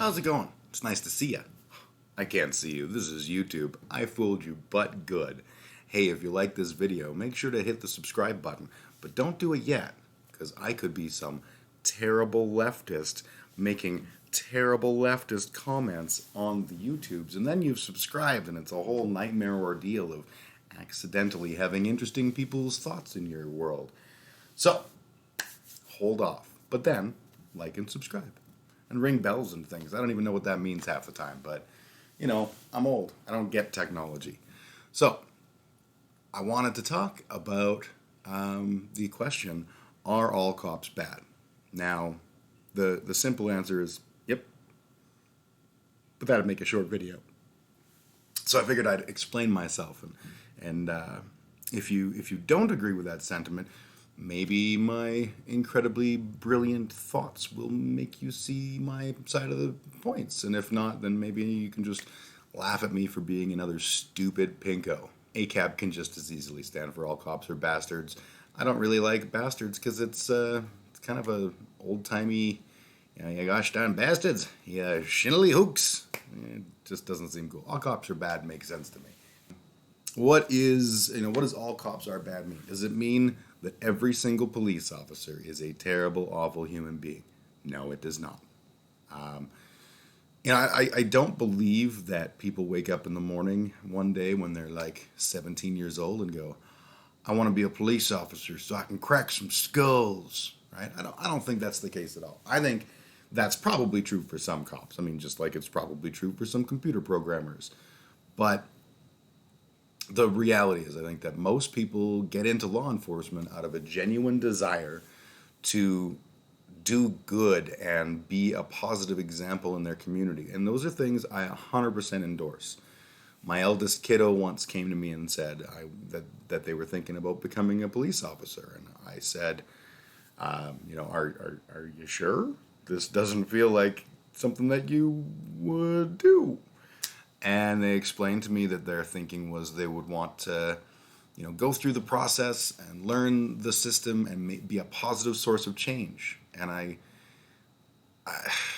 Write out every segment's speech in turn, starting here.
How's it going? It's nice to see you. I can't see you. This is YouTube. I fooled you, but good. Hey, if you like this video, make sure to hit the subscribe button. But don't do it yet, because I could be some terrible leftist making terrible leftist comments on the YouTubes, and then you've subscribed, and it's a whole nightmare ordeal of accidentally having interesting people's thoughts in your world. So, hold off. But then, like and subscribe. And ring bells and things. I don't even know what that means half the time, but, I'm old. I don't get technology. So, I wanted to talk about the question, are all cops bad? Now, the simple answer is, yep. But that'd make a short video. So I figured I'd explain myself, and if you don't agree with that sentiment, maybe my incredibly brilliant thoughts will make you see my side of the points. And if not, then maybe you can just laugh at me for being another stupid pinko. ACAB can just as easily stand for all cops are bastards. I don't really like bastards because it's kind of a old-timey, you gosh darn bastards, you shinily hooks. It just doesn't seem cool. All cops are bad makes sense to me. What does all cops are bad mean? Does it mean that every single police officer is a terrible, awful human being? No, it does not. I don't believe that people wake up in the morning one day when they're like 17 years old and go, I want to be a police officer so I can crack some skulls, right? I don't think that's the case at all. I think that's probably true for some cops. I mean, just like it's probably true for some computer programmers. But the reality is, I think that most people get into law enforcement out of a genuine desire to do good and be a positive example in their community. And those are things I 100% endorse. My eldest kiddo once came to me and said that they were thinking about becoming a police officer. And I said, are you sure? This doesn't feel like something that you would do. And they explained to me that their thinking was they would want to, go through the process and learn the system and be a positive source of change. And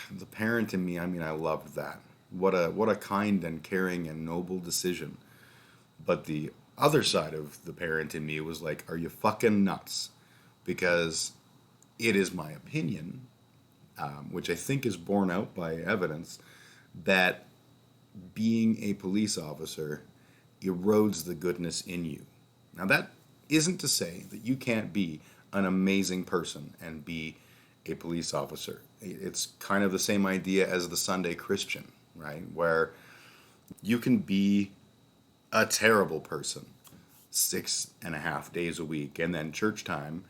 the parent in me, I loved that. What a kind and caring and noble decision. But the other side of the parent in me was like, are you fucking nuts? Because it is my opinion, which I think is borne out by evidence, that being a police officer erodes the goodness in you. Now, that isn't to say that you can't be an amazing person and be a police officer. It's kind of the same idea as the Sunday Christian, right? Where you can be a terrible person 6.5 days a week, and then church time,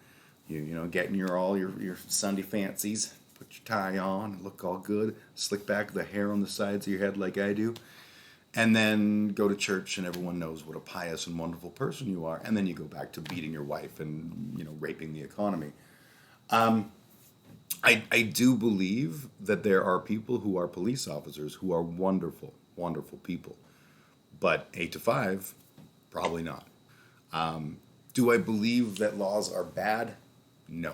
getting all your Sunday fancies, put your tie on, look all good, slick back the hair on the sides of your head like I do, and then go to church and everyone knows what a pious and wonderful person you are, and then you go back to beating your wife and, raping the economy. I do believe that there are people who are police officers who are wonderful, wonderful people. But 8 to 5, probably not. Do I believe that laws are bad? No,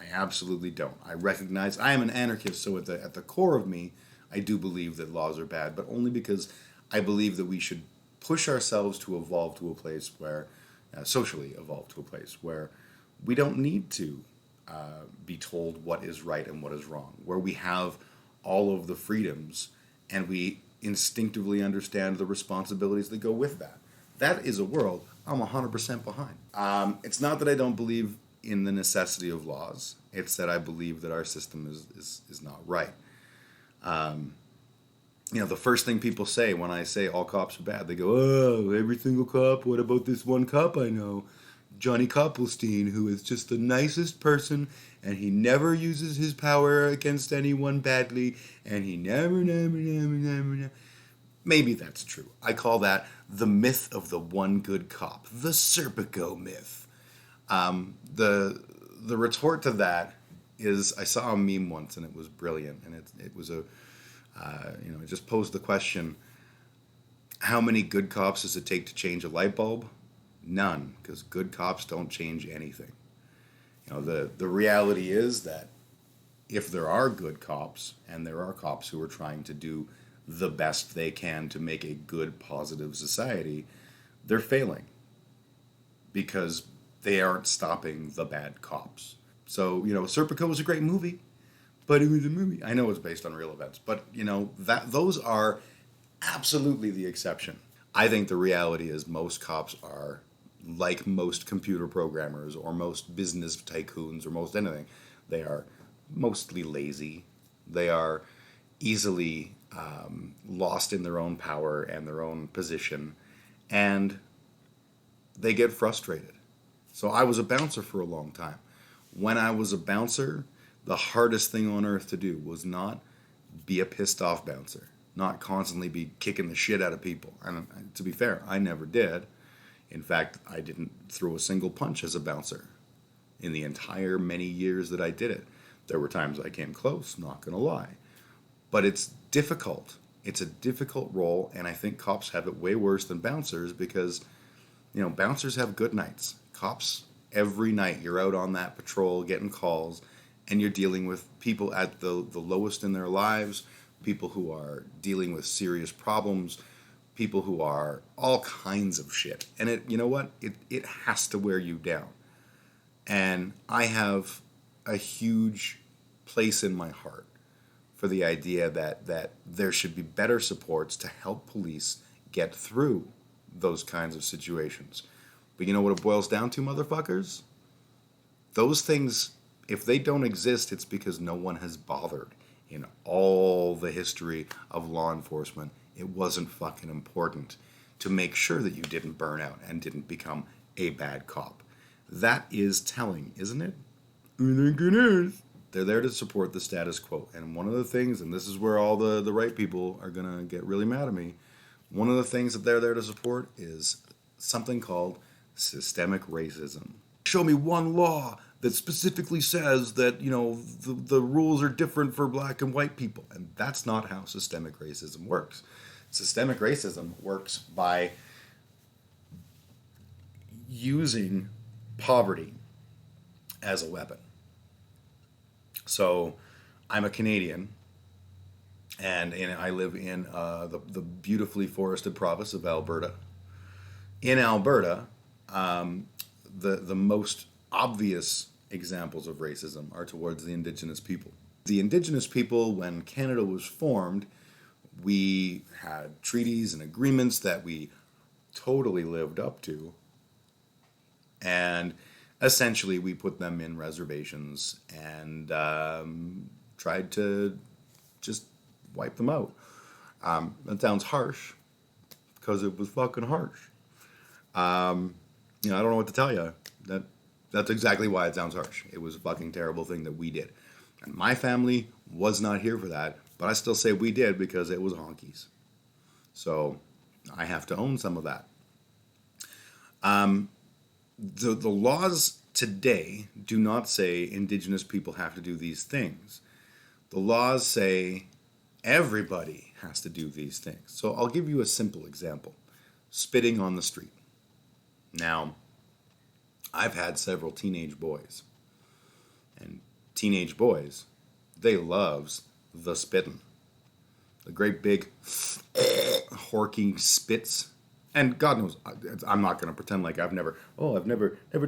I absolutely don't. I recognize I am an anarchist, so at the core of me, I do believe that laws are bad, but only because I believe that we should push ourselves to evolve to a place where, socially evolve to a place where we don't need to be told what is right and what is wrong, where we have all of the freedoms and we instinctively understand the responsibilities that go with that. That is a world I'm 100% behind. It's not that I don't believe in the necessity of laws. It's that I believe that our system is not right. The first thing people say when I say all cops are bad, they go, oh, every single cop, what about this one cop I know? Johnny Koppelstein, who is just the nicest person, and he never uses his power against anyone badly, and he never. Maybe that's true. I call that the myth of the one good cop, the Serpico myth. The retort to that is, I saw a meme once, and it was brilliant, and it was it just posed the question, how many good cops does it take to change a light bulb? None, because good cops don't change anything. The reality is that if there are good cops, and there are cops who are trying to do the best they can to make a good, positive society, they're failing because they aren't stopping the bad cops. So, Serpico was a great movie, but it was a movie. I know it's based on real events, but, those are absolutely the exception. I think the reality is most cops are like most computer programmers or most business tycoons or most anything. They are mostly lazy. They are easily lost in their own power and their own position, and they get frustrated. So I was a bouncer for a long time. When I was a bouncer, the hardest thing on earth to do was not be a pissed off bouncer, not constantly be kicking the shit out of people. And to be fair, I never did. In fact, I didn't throw a single punch as a bouncer in the entire many years that I did it. There were times I came close, not gonna lie. But it's difficult. It's a difficult role, and I think cops have it way worse than bouncers because, bouncers have good nights. Cops, every night you're out on that patrol getting calls, and you're dealing with people at the lowest in their lives, people who are dealing with serious problems, people who are all kinds of shit. And it has to wear you down. And I have a huge place in my heart for the idea that there should be better supports to help police get through those kinds of situations. But you know what it boils down to, motherfuckers? Those things, if they don't exist, it's because no one has bothered. In all the history of law enforcement, it wasn't fucking important to make sure that you didn't burn out and didn't become a bad cop. That is telling, isn't it? I think it is. They're there to support the status quo. And one of the things, and this is where all the right people are going to get really mad at me, one of the things that they're there to support is something called systemic racism. Show me one law that specifically says that, the rules are different for black and white people. And that's not how systemic racism works. Systemic racism works by using poverty as a weapon. So I'm a Canadian, and I live in the beautifully forested province of Alberta. In Alberta, the most obvious examples of racism are towards the Indigenous people. The Indigenous people, when Canada was formed, we had treaties and agreements that we totally lived up to, and essentially we put them in reservations and tried to just wipe them out. That sounds harsh, because it was fucking harsh. I don't know what to tell you. That's exactly why it sounds harsh. It was a fucking terrible thing that we did. And my family was not here for that, but I still say we did because it was honkies. So I have to own some of that. The laws today do not say Indigenous people have to do these things. The laws say everybody has to do these things. So I'll give you a simple example. Spitting on the street. Now, I've had several teenage boys. And teenage boys, they loves the spitting. The great big horking spits. And God knows, I'm not going to pretend like I've never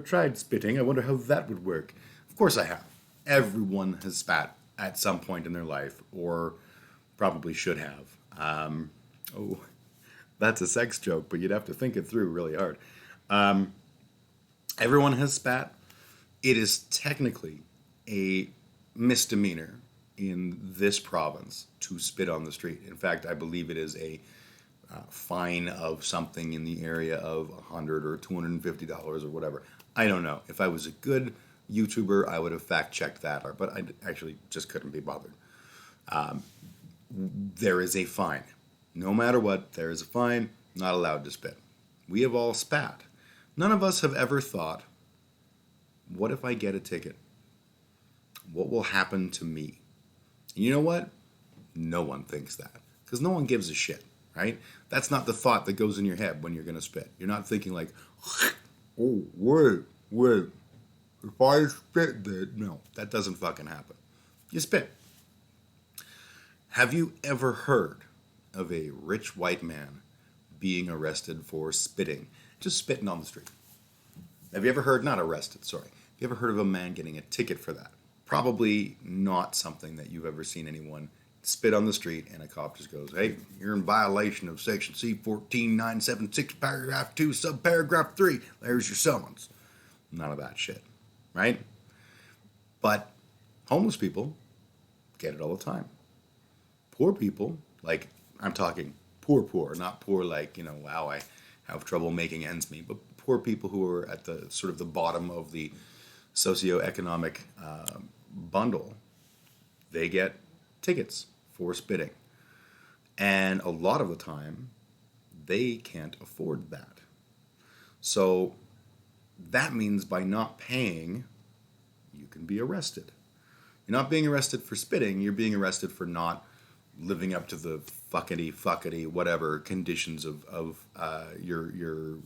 tried spitting. I wonder how that would work. Of course I have. Everyone has spat at some point in their life, or probably should have. That's a sex joke, but you'd have to think it through really hard. Everyone has spat. It is technically a misdemeanor in this province to spit on the street. In fact, I believe it is a fine of something in the area of $100 or $250 or whatever. I don't know. If I was a good YouTuber, I would have fact-checked that, but I actually just couldn't be bothered. There is a fine. No matter what, there is a fine. Not allowed to spit. We have all spat. None of us have ever thought, what if I get a ticket? What will happen to me? And you know what? No one thinks that, because no one gives a shit, right? That's not the thought that goes in your head when you're going to spit. You're not thinking like, oh, wait, if I spit that. No, that doesn't fucking happen. You spit. Have you ever heard of a rich white man being arrested for spitting? Just spitting on the street. Have you ever heard, not arrested, sorry. Have you ever heard of a man getting a ticket for that? Probably not something that you've ever seen anyone spit on the street and a cop just goes, hey, you're in violation of section C14976, paragraph 2, subparagraph 3. There's your summons. None of that shit, right? But homeless people get it all the time. Poor people, like, I'm talking poor, not poor like, wow, I have trouble making ends meet, but poor people who are at the sort of the bottom of the socioeconomic bundle, they get tickets for spitting. And a lot of the time, they can't afford that. So that means by not paying, you can be arrested. You're not being arrested for spitting, you're being arrested for not living up to the fuckety whatever conditions of your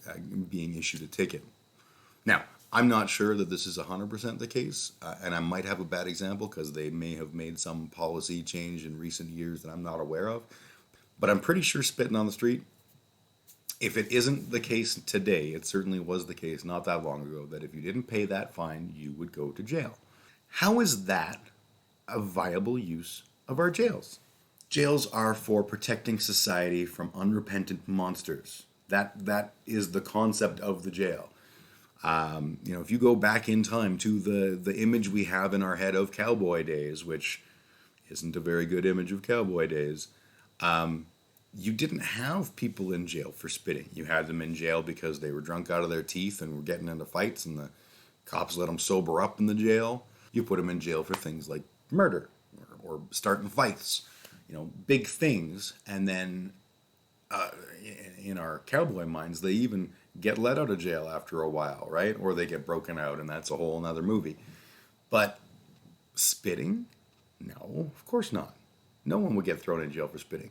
being issued a ticket. Now, I'm not sure that this is 100% the case, and I might have a bad example because they may have made some policy change in recent years that I'm not aware of. But I'm pretty sure spitting on the street, if it isn't the case today, it certainly was the case not that long ago, that if you didn't pay that fine, you would go to jail. How is that a viable use of our jails? Jails are for protecting society from unrepentant monsters. That is the concept of the jail. If you go back in time to the image we have in our head of cowboy days, which isn't a very good image of cowboy days, you didn't have people in jail for spitting. You had them in jail because they were drunk out of their teeth and were getting into fights, and the cops let them sober up in the jail. You put them in jail for things like murder or starting fights, big things. And then in our cowboy minds, they even get let out of jail after a while, right? Or they get broken out, and that's a whole nother movie. But spitting? No, of course not. No one would get thrown in jail for spitting.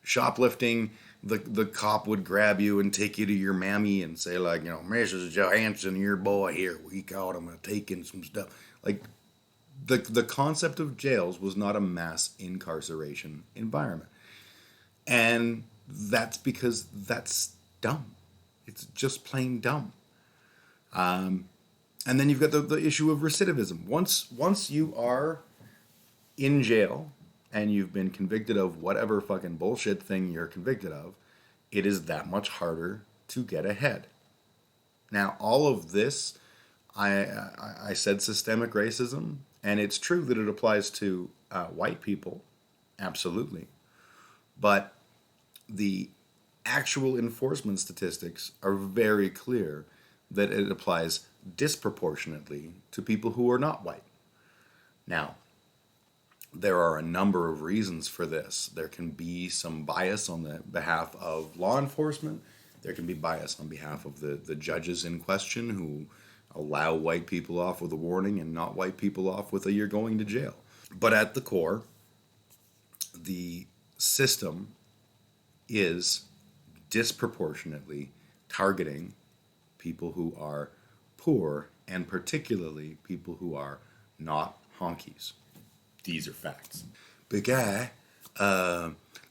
Shoplifting, the cop would grab you and take you to your mammy and say, like, Mrs. Johansson, your boy here, we caught him taking some stuff. Like, the concept of jails was not a mass incarceration environment. And that's because that's dumb. It's just plain dumb. And then you've got the issue of recidivism. Once you are in jail and you've been convicted of whatever fucking bullshit thing you're convicted of, it is that much harder to get ahead. Now, all of this, I said systemic racism, and it's true that it applies to white people, absolutely. But the actual enforcement statistics are very clear that it applies disproportionately to people who are not white. Now, there are a number of reasons for this. There can be some bias on the behalf of law enforcement. There can be bias on behalf of the judges in question who allow white people off with a warning and not white people off with a you're going to jail. But at the core, the system is disproportionately targeting people who are poor, and particularly people who are not honkies. These are facts. But guy,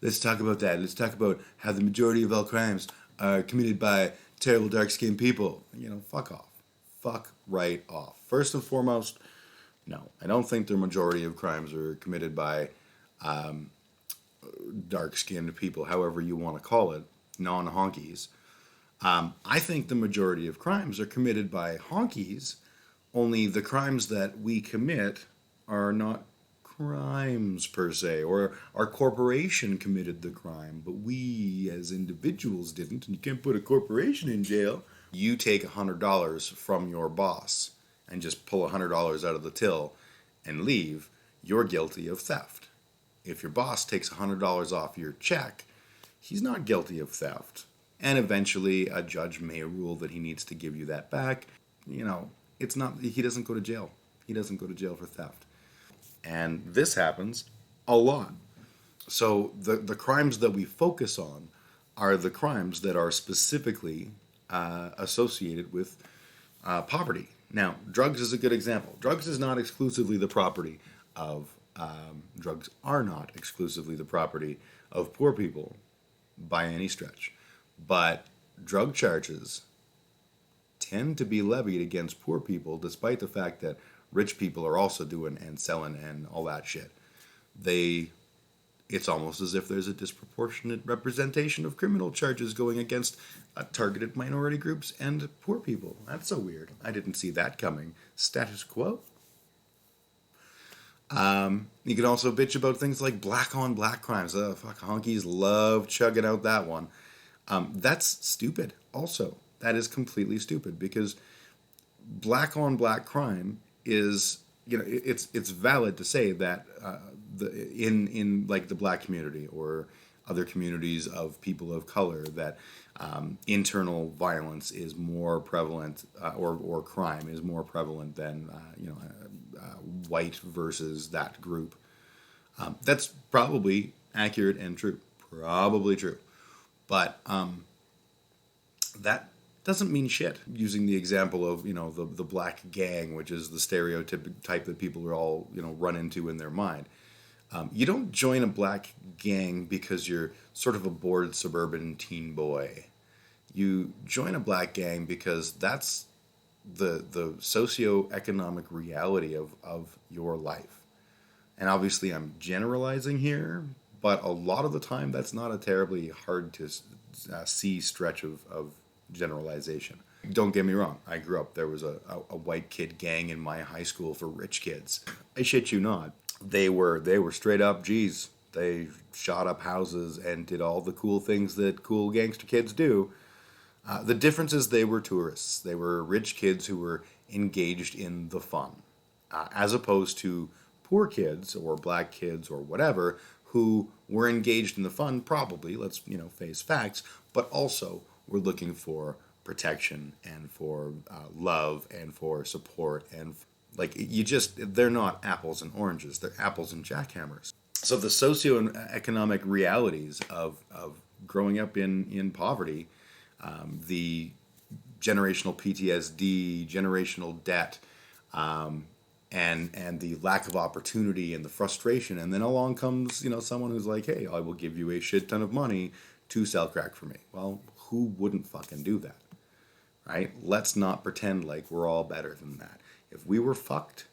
let's talk about that. Let's talk about how the majority of all crimes are committed by terrible dark-skinned people. Fuck off. Fuck right off. First and foremost, no, I don't think the majority of crimes are committed by dark-skinned people, however you want to call it, non-honkies. I think the majority of crimes are committed by honkies, only the crimes that we commit are not crimes per se, or our corporation committed the crime, but we as individuals didn't, and you can't put a corporation in jail. You take $100 from your boss and just pull $100 out of the till and leave, you're guilty of theft. If your boss takes $100 off your check, he's not guilty of theft. And eventually a judge may rule that he needs to give you that back. It's not, he doesn't go to jail. He doesn't go to jail for theft. And this happens a lot. So the crimes that we focus on are the crimes that are specifically associated with poverty. Now, drugs is a good example. Drugs is not exclusively the property of Drugs are not exclusively the property of poor people by any stretch. But drug charges tend to be levied against poor people, despite the fact that rich people are also doing and selling and all that shit. They, it's almost as if there's a disproportionate representation of criminal charges going against targeted minority groups and poor people. That's so weird. I didn't see that coming. Status quo. You can also bitch about things like black on black crimes. Fuck, honkies love chugging out that one. That's stupid. Also, that is completely stupid because black on black crime is, it's valid to say that in like the black community or other communities of people of color that internal violence is more prevalent or crime is more prevalent than white versus that group. That's probably accurate and true. Probably true. But that doesn't mean shit. Using the example of, the black gang, which is the stereotype that people are all, run into in their mind. You don't join a black gang because you're sort of a bored suburban teen boy. You join a black gang because that's the socioeconomic reality of your life. And obviously I'm generalizing here, but a lot of the time that's not a terribly hard to see stretch of generalization. Don't get me wrong, I grew up, there was a white kid gang in my high school for rich kids. I shit you not. They were straight up G's. They shot up houses and did all the cool things that cool gangster kids do. The difference is they were tourists. They were rich kids who were engaged in the fun, as opposed to poor kids or black kids or whatever who were engaged in the fun, probably, let's face facts, but also were looking for protection and for love and for support and they're not apples and oranges, they're apples and jackhammers. So the socioeconomic realities of growing up in poverty, the generational PTSD, generational debt, and the lack of opportunity and the frustration, and then along comes someone who's like, hey, I will give you a shit ton of money to sell crack for me. Well, who wouldn't fucking do that, right? Let's not pretend like we're all better than that. If we were fucked,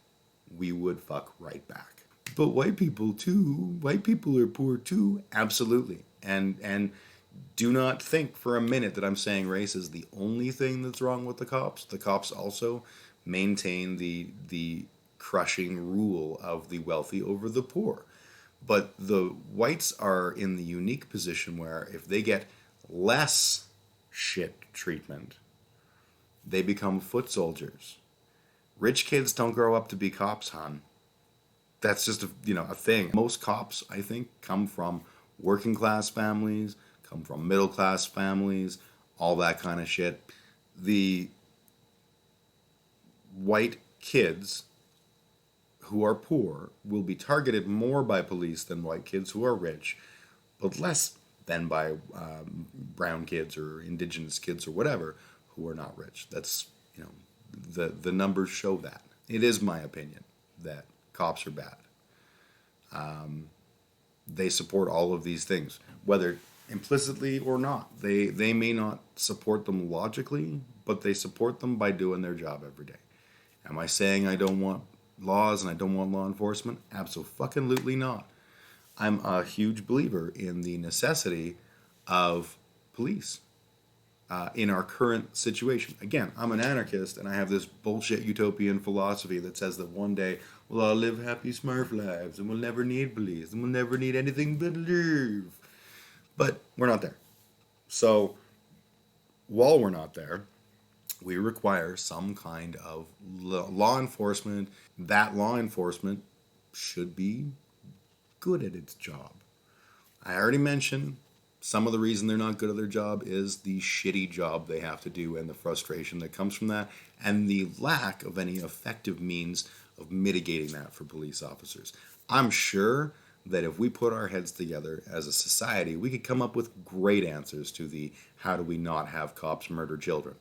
we would fuck right back. But white people are poor too. Absolutely. And do not think for a minute that I'm saying race is the only thing that's wrong with the cops. The cops also maintain the crushing rule of the wealthy over the poor. But the whites are in the unique position where if they get less shit treatment, they become foot soldiers. Rich kids don't grow up to be cops, hon. That's just a thing. Most cops, I think, come from working class families, come from middle class families, all that kind of shit. The white kids who are poor will be targeted more by police than white kids who are rich, but less than by brown kids or indigenous kids or whatever who are not rich. That's, the numbers show that. It is my opinion that cops are bad. They support all of these things, whether implicitly or not. They may not support them logically, but they support them by doing their job every day. Am I saying I don't want laws and I don't want law enforcement? Absolutely not. I'm a huge believer in the necessity of police in our current situation. Again, I'm an anarchist and I have this bullshit utopian philosophy that says that one day we'll all live happy smurf lives and we'll never need police and we'll never need anything but love. But we're not there. So while we're not there, we require some kind of law enforcement. That law enforcement should be good at its job. I already mentioned some of the reason they're not good at their job is the shitty job they have to do and the frustration that comes from that and the lack of any effective means of mitigating that for police officers. I'm sure that if we put our heads together as a society, we could come up with great answers to the how do we not have cops murder children.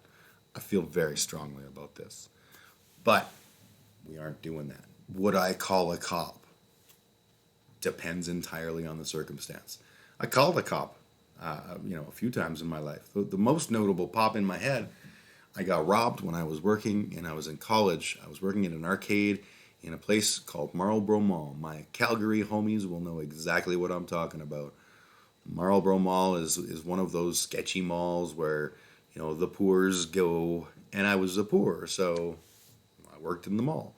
I feel very strongly about this. But we aren't doing that. Would I call a cop? depends entirely on the circumstance. I called a cop, a few times in my life. The most notable pop in my head, I got robbed when I was working and I was in college. I was working in an arcade in a place called Marlborough Mall. My Calgary homies will know exactly what I'm talking about. Marlborough Mall is one of those sketchy malls where, the poors go, and I was a poor, so I worked in the mall.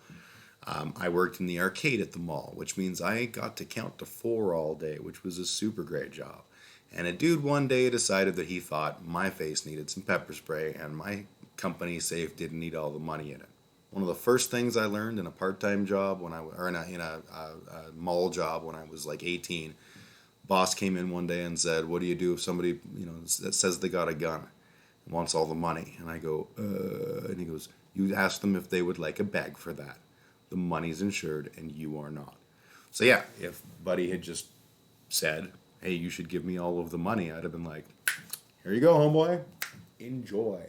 I worked in the arcade at the mall, which means I got to count to 4 all day, which was a super great job. And a dude one day decided that he thought my face needed some pepper spray and my company safe didn't need all the money in it. One of the first things I learned in a part-time job or in a mall job when I was like 18, boss came in one day and said, "What do you do if somebody that says they got a gun and wants all the money?" And I go, and he goes, "You ask them if they would like a bag for that. The money's insured and you are not." So yeah, if Buddy had just said, "Hey, you should give me all of the money," I'd have been like, "Here you go, homeboy. Enjoy."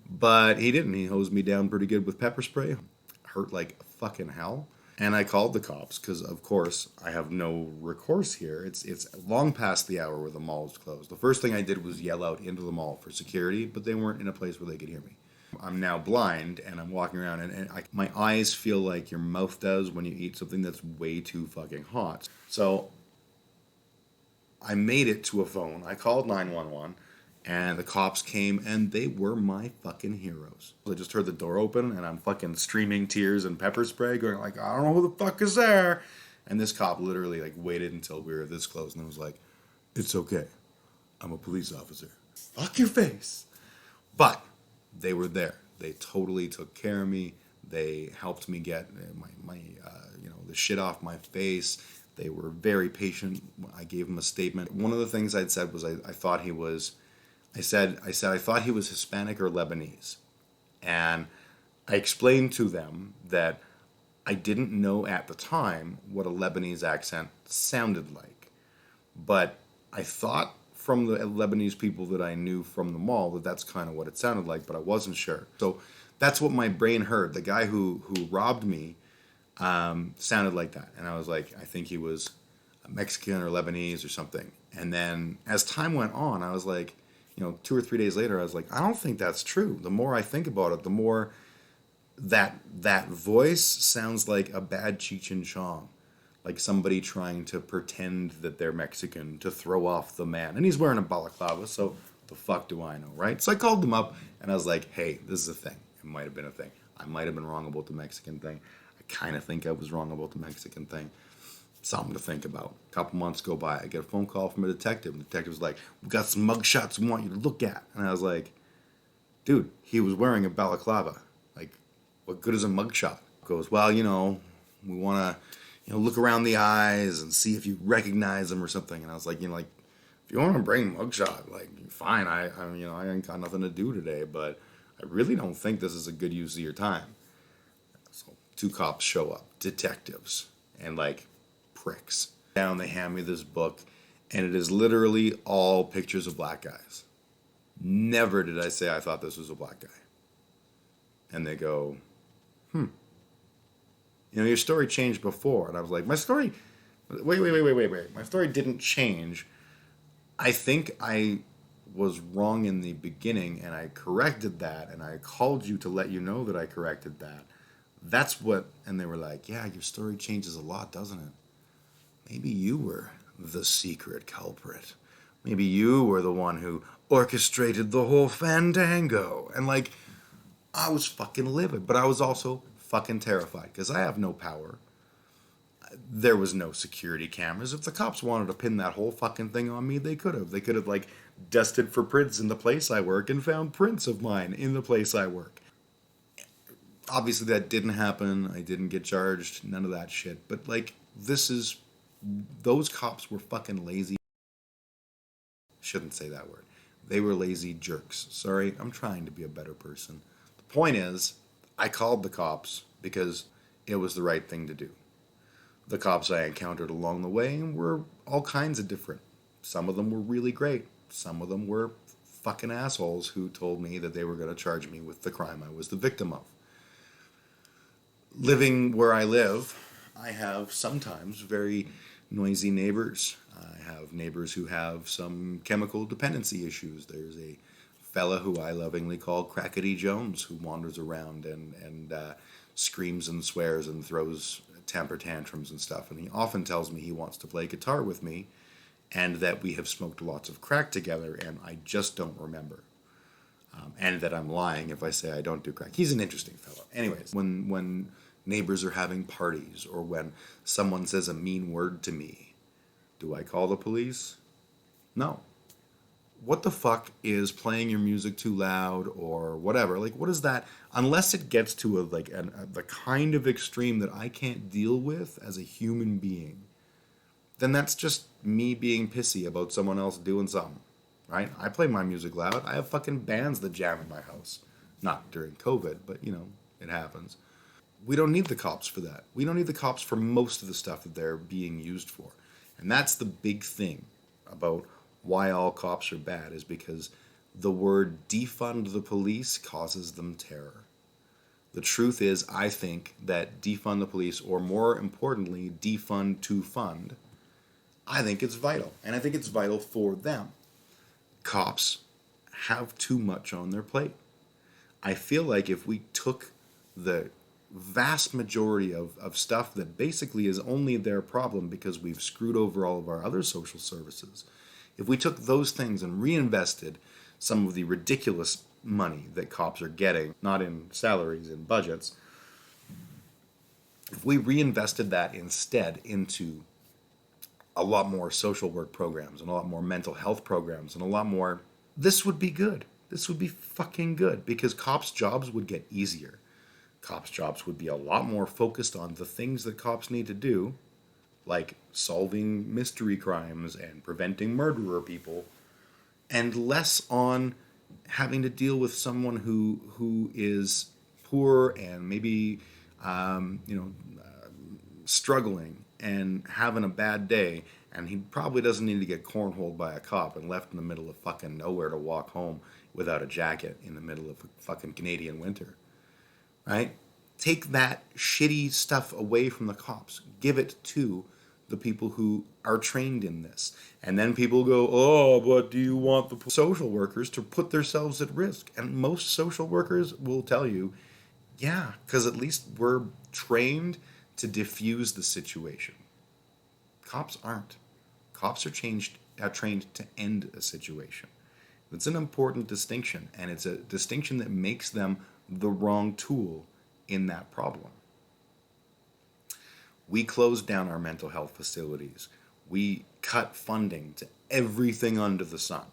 But he didn't. He hosed me down pretty good with pepper spray. Hurt like fucking hell. And I called the cops because, of course, I have no recourse here. It's long past the hour where the mall is closed. The first thing I did was yell out into the mall for security, but they weren't in a place where they could hear me. I'm now blind, and I'm walking around, and my eyes feel like your mouth does when you eat something that's way too fucking hot. So I made it to a phone. I called 911, and the cops came, and they were my fucking heroes. I just heard the door open, and I'm fucking streaming tears and pepper spray, going like, "I don't know who the fuck is there." And this cop literally like waited until we were this close, and was like, "It's okay. I'm a police officer." Fuck your face. But they were there. They totally took care of me. They helped me get my the shit off my face. They were very patient. I gave them a statement. One of the things I'd said was I thought he was. I said I thought he was Hispanic or Lebanese, and I explained to them that I didn't know at the time what a Lebanese accent sounded like, but I thought from the Lebanese people that I knew from the mall that that's kind of what it sounded like, but I wasn't sure. So that's what my brain heard. The guy who robbed me sounded like that, and I was like, I think he was Mexican or Lebanese or something. And then as time went on, I was like, 2 or 3 days later, I was like, I don't think that's true. The more I think about it, the more that voice sounds like a bad Cheech and Chong, like somebody trying to pretend that they're Mexican to throw off the man. And he's wearing a balaclava, so the fuck do I know, right? So I called them up, and I was like, hey, this is a thing. It might have been a thing. I might have been wrong about the Mexican thing. I kind of think I was wrong about the Mexican thing. Something to think about. A couple months go by. I get a phone call from a detective. The detective's like, "We got some mugshots we want you to look at." And I was like, dude, he was wearing a balaclava. Like, what good is a mugshot? He goes, well, we want to, look around the eyes and see if you recognize them or something. And I was like, if you want to bring mugshot, like, fine. I ain't got nothing to do today, but I really don't think this is a good use of your time. So 2 cops show up, detectives, and like pricks. Down, they hand me this book, and it is literally all pictures of black guys. Never did I say I thought this was a black guy. And they go, your story changed before. And I was like, my story, wait. My story didn't change. I think I was wrong in the beginning, and I corrected that, and I called you to let you know that I corrected that. That's what, and they were like, yeah, your story changes a lot, doesn't it? Maybe you were the secret culprit. Maybe you were the one who orchestrated the whole fandango. And like, I was fucking livid, but I was also fucking terrified because I have no power. There was no security cameras. If the cops wanted to pin that whole fucking thing on me, they could have. They could have like dusted for prints in the place I work and found prints of mine in the place I work. Obviously that didn't happen. I didn't get charged. None of that shit. But like, those cops were fucking lazy. Shouldn't say that word. They were lazy jerks. Sorry, I'm trying to be a better person. The point is, I called the cops because it was the right thing to do. The cops I encountered along the way were all kinds of different. Some of them were really great. Some of them were fucking assholes who told me that they were going to charge me with the crime I was the victim of. Living where I live, I have sometimes very noisy neighbors. I have neighbors who have some chemical dependency issues. There's a fella who I lovingly call Crackety Jones who wanders around and screams and swears and throws temper tantrums and stuff. And he often tells me he wants to play guitar with me and that we have smoked lots of crack together and I just don't remember. And that I'm lying if I say I don't do crack. He's an interesting fellow. Anyways, when neighbors are having parties or when someone says a mean word to me, do I call the police? No. What the fuck is playing your music too loud or whatever? Like, what is that? Unless it gets to the kind of extreme that I can't deal with as a human being, then that's just me being pissy about someone else doing something, right? I play my music loud. I have fucking bands that jam in my house. Not during COVID, but it happens. We don't need the cops for that. We don't need the cops for most of the stuff that they're being used for. And that's the big thing about why all cops are bad, is because the word defund the police causes them terror. The truth is, I think that defund the police, or more importantly, defund to fund, I think it's vital. And I think it's vital for them. Cops have too much on their plate. I feel like if we took the vast majority of stuff that basically is only their problem because we've screwed over all of our other social services, if we took those things and reinvested some of the ridiculous money that cops are getting, not in salaries and budgets, if we reinvested that instead into a lot more social work programs and a lot more mental health programs and a lot more, this would be good. This would be fucking good because cops' jobs would get easier. Cops' jobs would be a lot more focused on the things that cops need to do, like solving mystery crimes and preventing murderer people, and less on having to deal with someone who is poor and maybe struggling and having a bad day, and he probably doesn't need to get cornholed by a cop and left in the middle of fucking nowhere to walk home without a jacket in the middle of fucking Canadian winter, right? Take that shitty stuff away from the cops. Give it to the people who are trained in this. And then people go, oh, but do you want the social workers to put themselves at risk? And most social workers will tell you, yeah, because at least we're trained to diffuse the situation. Cops aren't. Cops are trained to end a situation. It's an important distinction, and it's a distinction that makes them the wrong tool in that problem. We closed down our mental health facilities. We cut funding to everything under the sun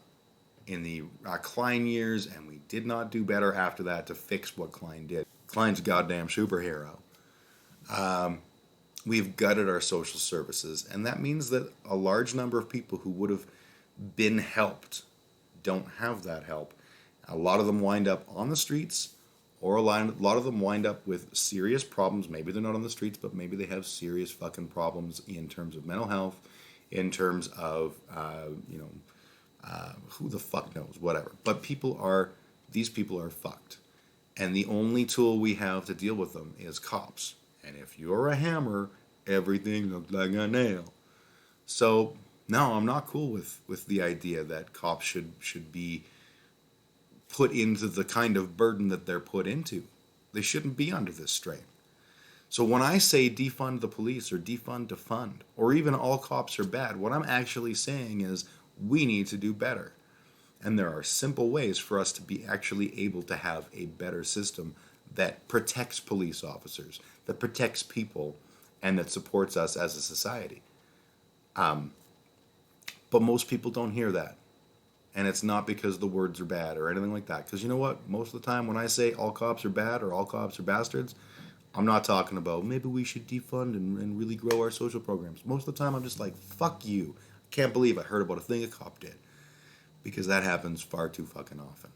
in the Klein years, and we did not do better after that to fix what Klein did. Klein's a goddamn superhero. We've gutted our social services, and that means that a large number of people who would have been helped don't have that help. A lot of them wind up on the streets, or a lot of them wind up with serious problems. Maybe they're not on the streets, but maybe they have serious fucking problems in terms of mental health, in terms of, who the fuck knows, whatever. But these people are fucked. And the only tool we have to deal with them is cops. And if you're a hammer, everything looks like a nail. So, no, I'm not cool with the idea that cops should be put into the kind of burden that they're put into. They shouldn't be under this strain. So when I say defund the police or defund to fund, or even all cops are bad, what I'm actually saying is we need to do better. And there are simple ways for us to be actually able to have a better system that protects police officers, that protects people, and that supports us as a society. But most people don't hear that. And it's not because the words are bad or anything like that. Because you know what? Most of the time when I say all cops are bad or all cops are bastards, I'm not talking about maybe we should defund and really grow our social programs. Most of the time I'm just like, fuck you. I can't believe I heard about a thing a cop did. Because that happens far too fucking often.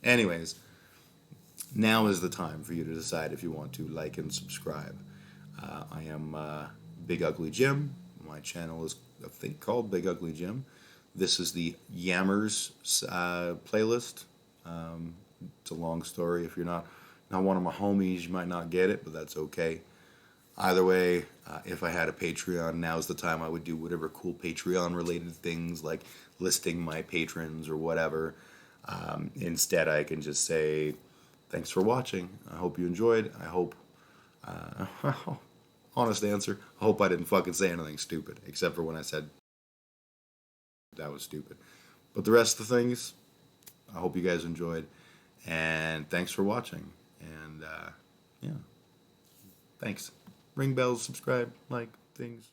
Anyways, now is the time for you to decide if you want to like and subscribe. I am Big Ugly Jim. My channel is, I think, called Big Ugly Jim. This is the Yammers playlist. It's a long story. If you're not one of my homies, you might not get it, but that's okay. Either way, if I had a Patreon, now's the time I would do whatever cool Patreon related things like listing my patrons or whatever. Instead, I can just say, thanks for watching. I hope you enjoyed. I hope, honest answer, I hope I didn't fucking say anything stupid, except for when I said that was stupid. But the rest of the things, I hope you guys enjoyed. And thanks for watching. And yeah, thanks. Ring bells, subscribe, like things.